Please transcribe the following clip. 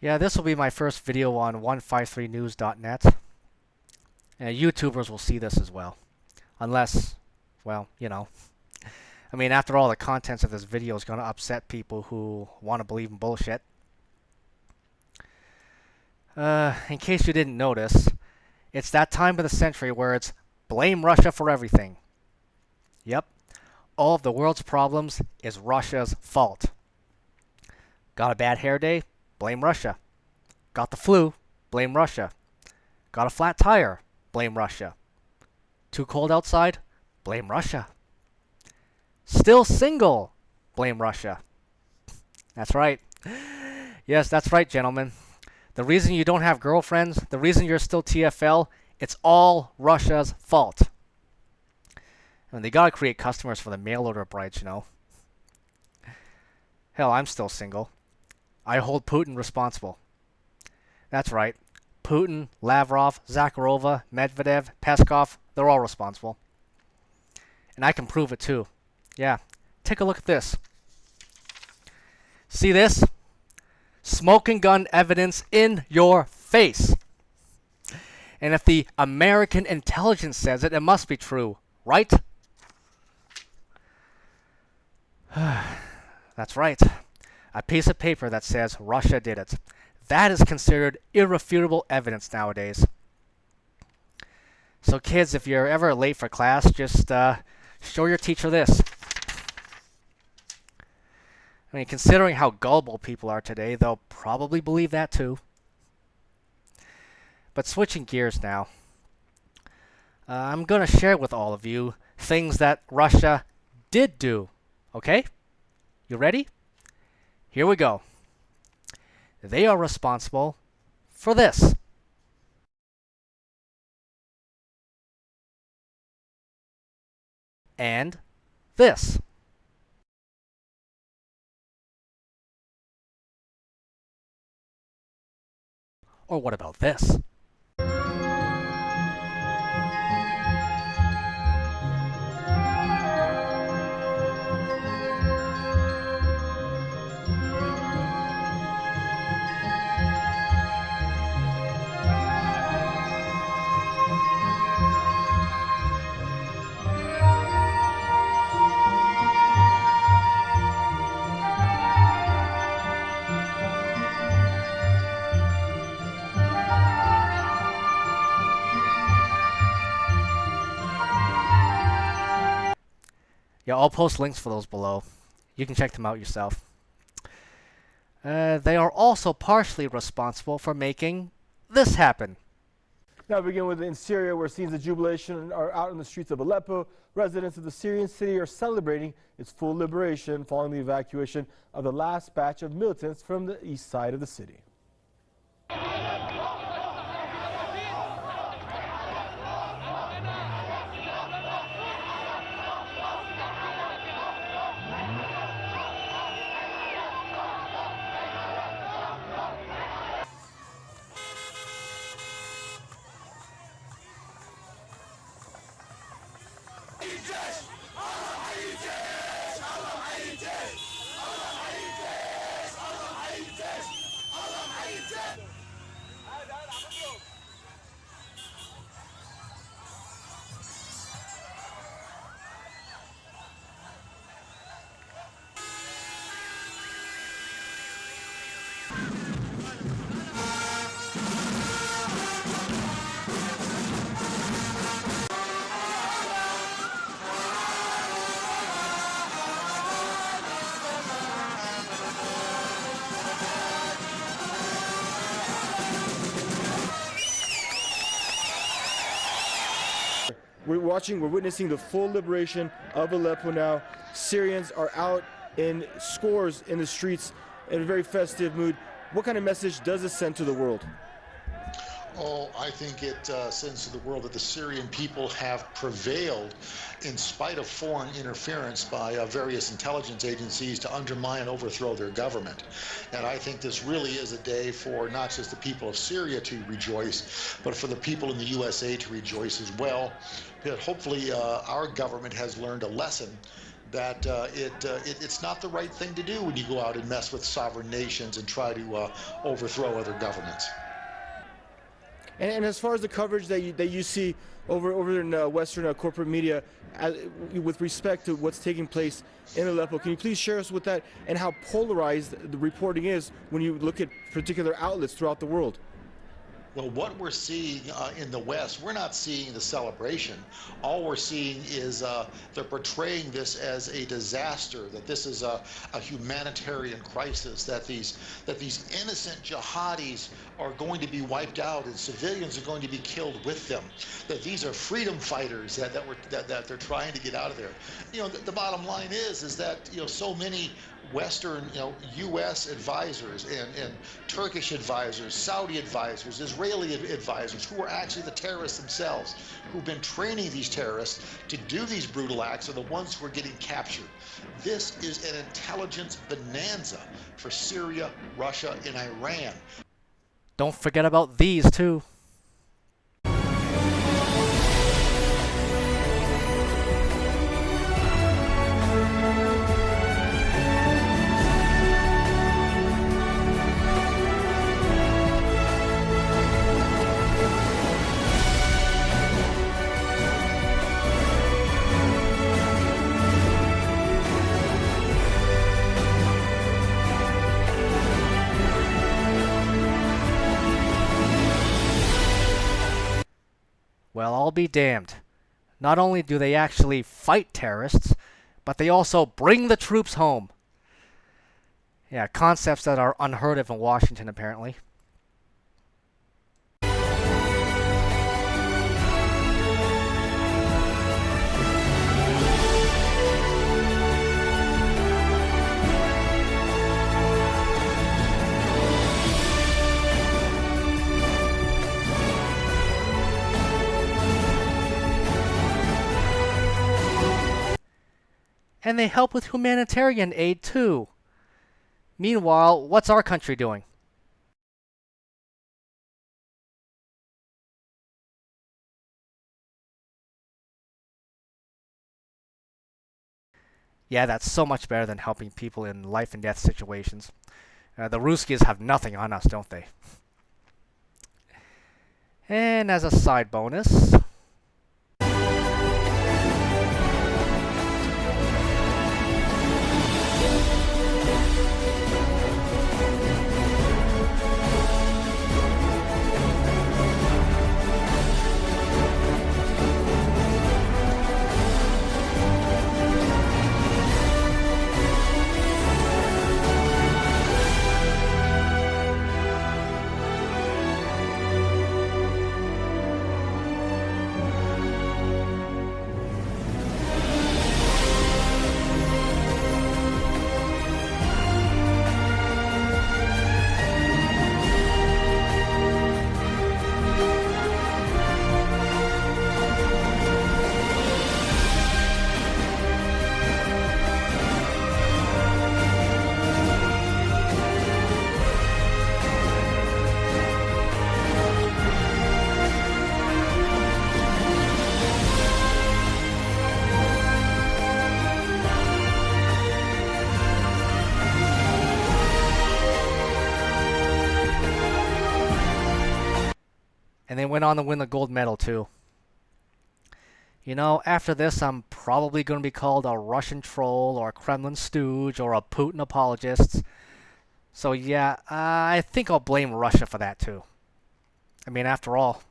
Yeah, this will be my first video on 153news.net. And YouTubers will see this as well. Unless, well, I mean, after all, the contents of this video is going to upset people who want to believe in bullshit. In case you didn't notice, it's that time of the century where it's blame Russia for everything. Yep, all of the world's problems is Russia's fault. Got a bad hair day? Blame Russia. Got the flu? Blame Russia. Got a flat tire? Blame Russia. Too cold outside? Blame Russia. Still single? Blame Russia. That's right. Yes, that's right, gentlemen. The reason you don't have girlfriends, the reason you're still TFL, it's all Russia's fault. I mean, they gotta create customers for the mail order brides. Hell, I'm still single. I hold Putin responsible. That's right. Putin, Lavrov, Zakharova, Medvedev, Peskov, they're all responsible. And I can prove it too. Yeah, take a look at this. See this? Smoking gun evidence in your face. And if the American intelligence says it, it must be true, right? That's right. A piece of paper that says Russia did it. That is considered irrefutable evidence nowadays. So kids, if you're ever late for class, just show your teacher this. I mean, considering how gullible people are today, they'll probably believe that too. But switching gears now, I'm going to share with all of you things that Russia did do. Okay? You ready? Here we go. They are responsible for this. And this. Or what about this? Yeah, I'll post links for those below. You can check them out yourself. They are also partially responsible for making this happen. Now we begin with in Syria, where scenes of jubilation are out in the streets of Aleppo. Residents of the Syrian city are celebrating its full liberation following the evacuation of the last batch of militants from the east side of the city. We're witnessing the full liberation of Aleppo now. Syrians are out in scores in the streets in a very festive mood. What kind of message does this send to the world? Oh, I think it sends to the world that the Syrian people have prevailed in spite of foreign interference by various intelligence agencies to undermine and overthrow their government. And I think this really is a day for not just the people of Syria to rejoice, but for the people in the USA to rejoice as well. That hopefully our government has learned a lesson that it's not the right thing to do when you go out and mess with sovereign nations and try to overthrow other governments. And as far as the coverage that you see over in Western corporate media, with respect to what's taking place in Aleppo, can you please share us with that and how polarized the reporting is when you look at particular outlets throughout the world? Well, what we're seeing in the West, we're not seeing the celebration. All we're seeing is they're portraying this as a disaster, that this is a humanitarian crisis, that these innocent jihadis are going to be wiped out and civilians are going to be killed with them, that these are freedom fighters that they're trying to get out of there. You know, the bottom line is that, you know, so many Western, U.S. advisors and Turkish advisors, Saudi advisors, Israeli advisors, who are actually the terrorists themselves, who've been training these terrorists to do these brutal acts, are the ones who are getting captured. This is an intelligence bonanza for Syria, Russia, and Iran. Don't forget about these too. Well, I'll be damned. Not only do they actually fight terrorists, but they also bring the troops home. Yeah, concepts that are unheard of in Washington, apparently. And they help with humanitarian aid too. Meanwhile, what's our country doing? Yeah, that's so much better than helping people in life and death situations. The Ruskies have nothing on us, don't they? And as a side bonus, and they went on to win the gold medal too. You know, after this, I'm probably going to be called a Russian troll or a Kremlin stooge or a Putin apologist. So yeah, I think I'll blame Russia for that too. I mean, after all,